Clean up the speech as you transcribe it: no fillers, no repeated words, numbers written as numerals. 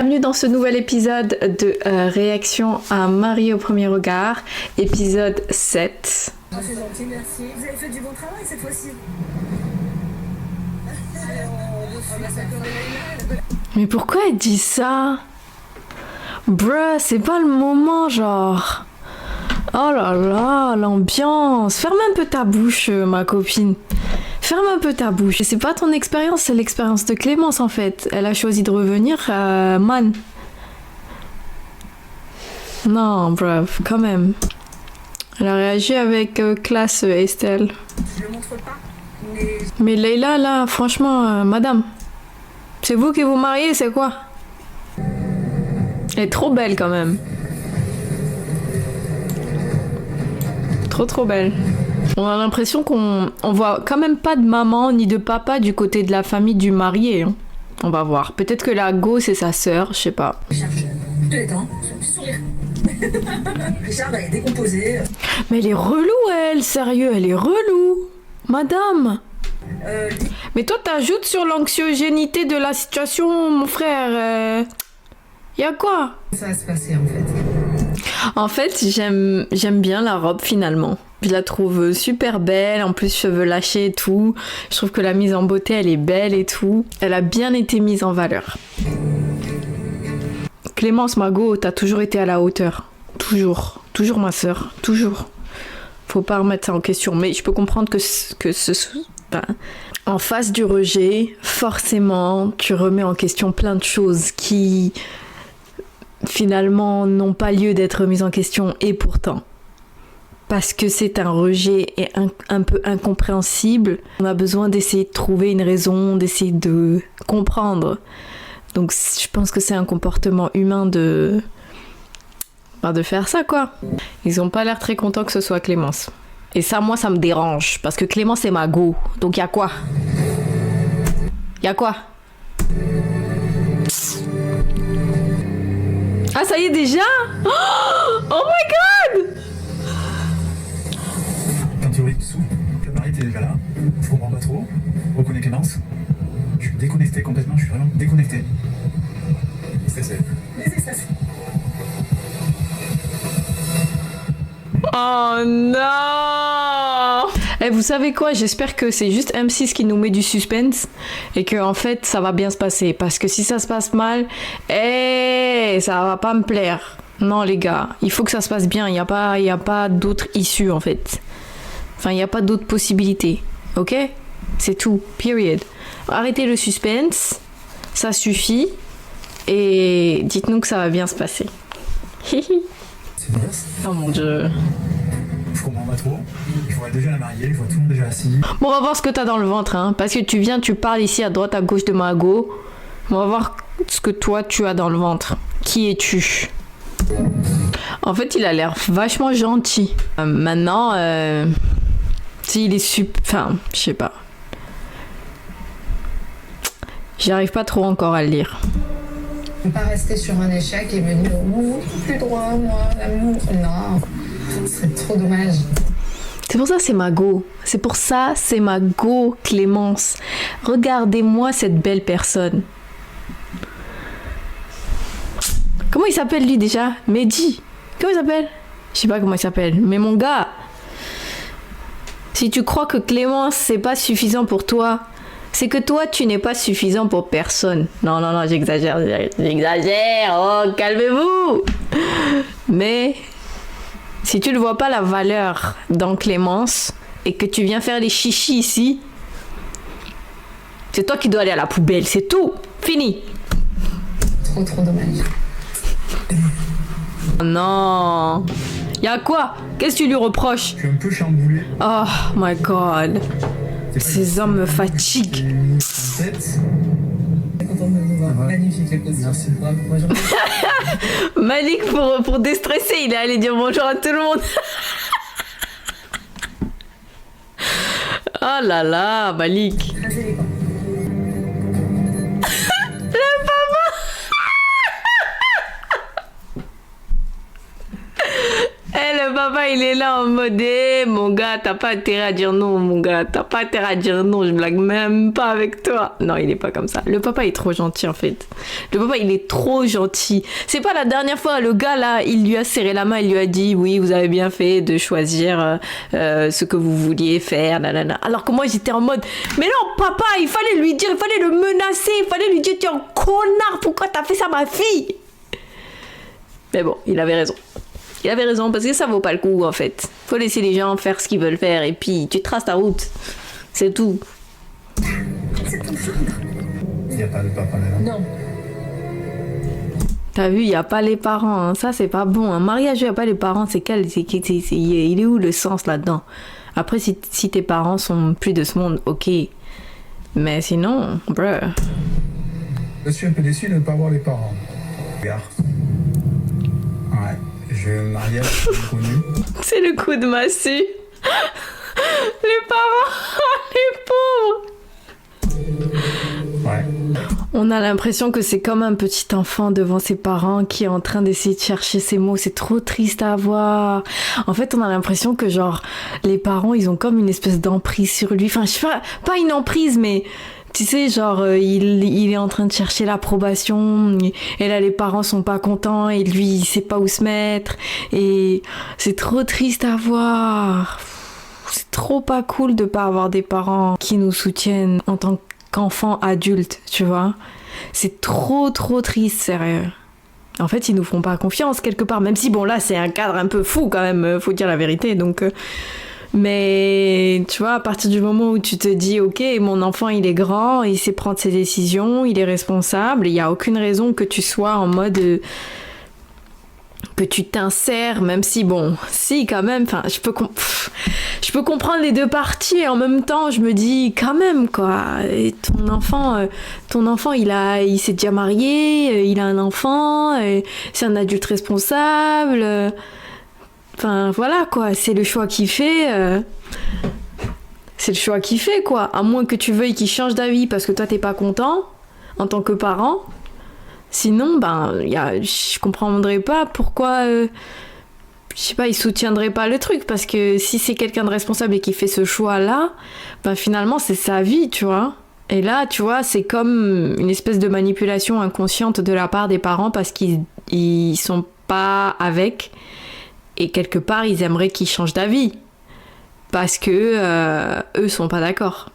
Bienvenue dans ce nouvel épisode de réaction à Marie au premier regard, épisode 7. Ah, c'est gentil, merci. Vous avez fait du bon travail cette fois-ci. Mais pourquoi elle dit ça? Bruh, c'est pas le moment, genre. Oh là là, l'ambiance. Ferme un peu ta bouche, ma copine. Ferme un peu ta bouche. C'est pas ton expérience, c'est l'expérience de Clémence en fait. Elle a choisi de revenir man. Non, bref, quand même. Elle a réagi avec classe, Estelle. Je le montre pas, Mais Leïla, là, franchement, madame, c'est vous qui vous mariez, c'est quoi? Elle est trop belle quand même. Trop belle. On a l'impression qu'on voit quand même pas de maman ni de papa du côté de la famille du marié. Hein. On va voir. Peut-être que la go c'est sa sœur, je sais pas. Richard, tous les temps, sourire. Richard, elle est décomposée. Mais elle est relou, elle, sérieux, elle est relou. Madame. Mais toi t'ajoutes sur l'anxiogénité de la situation, mon frère. Y a quoi? Ça va se passer en fait. En fait, j'aime bien la robe finalement. Je la trouve super belle, en plus cheveux lâchés et tout. Je trouve que la mise en beauté, elle est belle et tout. Elle a bien été mise en valeur. Clémence Mago, t'as toujours été à la hauteur. Toujours. Toujours ma sœur. Toujours. Faut pas remettre ça en question. Mais je peux comprendre que en face du rejet, forcément, tu remets en question plein de choses qui finalement n'ont pas lieu d'être mises en question et pourtant. Parce que c'est un rejet et un peu incompréhensible, on a besoin d'essayer de trouver une raison, d'essayer de comprendre. Donc je pense que c'est un comportement humain de faire ça quoi. Ils ont pas l'air très contents que ce soit Clémence. Et ça, moi, ça me dérange. Parce que Clémence est ma go. Donc y a quoi? Y a quoi? Ah ça y est déjà? Oh my god! Quand tu aurais dessous, le mari était déjà là, je comprends pas trop, je reconnais Clémence, je suis déconnecté complètement, je suis vraiment déconnecté. Stressé. Oh non! Eh, vous savez quoi? J'espère que c'est juste M6 qui nous met du suspense et que en fait ça va bien se passer. Parce que si ça se passe mal, ça va pas me plaire. Non les gars, il faut que ça se passe bien. Il y a pas d'autre issue en fait. Enfin, il n'y a pas d'autre possibilité. Ok? C'est tout. Period. Arrêtez le suspense. Ça suffit. Et dites-nous que ça va bien se passer. C'est vrai. Oh mon dieu. Je comprends pas trop, je vois déjà la mariée, je vois tout le monde déjà assis. Bon, on va voir ce que t'as dans le ventre, hein. Parce que tu parles ici à droite, à gauche de Mago. On va voir ce que toi, tu as dans le ventre. Qui es-tu? En fait, il a l'air vachement gentil. Maintenant, s'il est enfin, je sais pas. J'arrive pas trop encore à le lire. Je ne peux pas rester sur un échec et me dire plus droit, moi, l'amour. Non, ce serait trop dommage. C'est pour ça que c'est ma go. C'est pour ça c'est ma go, Clémence. Regardez-moi cette belle personne. Comment il s'appelle lui déjà? Mehdi. Comment il s'appelle? Je sais pas comment il s'appelle. Mais mon gars, si tu crois que Clémence c'est pas suffisant pour toi, c'est que toi tu n'es pas suffisant pour personne. Non, j'exagère. Oh, calmez-vous. Mais si tu ne vois pas la valeur dans Clémence et que tu viens faire les chichis ici, c'est toi qui dois aller à la poubelle, c'est tout. Fini. Trop dommage. Oh non. Y'a quoi? Qu'est-ce que tu lui reproches? Je suis un peu chamboulé. Oh my god. Ces hommes me fatiguent. En tête. Content de vous voir. Magnifique les costumes. Merci. Bravo. Bonjour. Malik, pour déstresser, il est allé dire bonjour à tout le monde. Oh là là, Malik. Très élégant. Eh, le papa, il est là en mode, mon gars, t'as pas intérêt à dire non, mon gars, t'as pas intérêt à dire non, je blague même pas avec toi. Non, il est pas comme ça. Le papa est trop gentil, en fait. Le papa, il est trop gentil. C'est pas la dernière fois, le gars, là, il lui a serré la main, il lui a dit, oui, vous avez bien fait de choisir ce que vous vouliez faire, nanana. Alors que moi, j'étais en mode, mais non, papa, il fallait lui dire, il fallait le menacer, il fallait lui dire, tu es un connard, pourquoi t'as fait ça, ma fille? Mais bon, il avait raison. Il avait raison, parce que ça vaut pas le coup, en fait. Faut laisser les gens faire ce qu'ils veulent faire, et puis tu traces ta route. C'est tout. C'est ton chambre. Il n'y a pas de papa là. Non. T'as vu, il y a pas les parents, hein. Ça c'est pas bon. Un mariage où il y a pas les parents, il est où le sens là-dedans? Après, si tes parents sont plus de ce monde, ok. Mais sinon, bruh. Je suis un peu déçu de ne pas voir les parents. Regarde. Ouais, je vais me marier avec une inconnue. C'est le coup de massue. Les parents, les pauvres. Ouais. On a l'impression que c'est comme un petit enfant devant ses parents qui est en train d'essayer de chercher ses mots. C'est trop triste à voir. En fait, on a l'impression que genre les parents, ils ont comme une espèce d'emprise sur lui. Enfin, je sais pas une emprise, mais tu sais, genre il est en train de chercher l'approbation et là les parents sont pas contents et lui il sait pas où se mettre et c'est trop triste à voir. C'est trop pas cool de pas avoir des parents qui nous soutiennent en tant qu'enfants adultes, tu vois. C'est trop triste, sérieux. En fait, ils nous font pas confiance quelque part, même si bon là c'est un cadre un peu fou quand même, faut dire la vérité, donc mais tu vois, à partir du moment où tu te dis ok, mon enfant il est grand, il sait prendre ses décisions, il est responsable, il y a aucune raison que tu sois en mode que tu t'insères, même si bon, si quand même, enfin je peux comprendre les deux parties et en même temps je me dis quand même quoi, et ton enfant il s'est déjà marié, il a un enfant, c'est un adulte responsable, enfin voilà quoi, c'est le choix qu'il fait, c'est le choix qu'il fait quoi, à moins que tu veuilles qu'il change d'avis parce que toi t'es pas content en tant que parent. Sinon, je comprendrais pas pourquoi, je sais pas, il soutiendrait pas le truc, parce que si c'est quelqu'un de responsable et qui fait ce choix-là, finalement c'est sa vie, tu vois. Et là, tu vois, c'est comme une espèce de manipulation inconsciente de la part des parents parce qu'ils sont pas avec, et quelque part ils aimeraient qu'ils changent d'avis, parce que eux sont pas d'accord.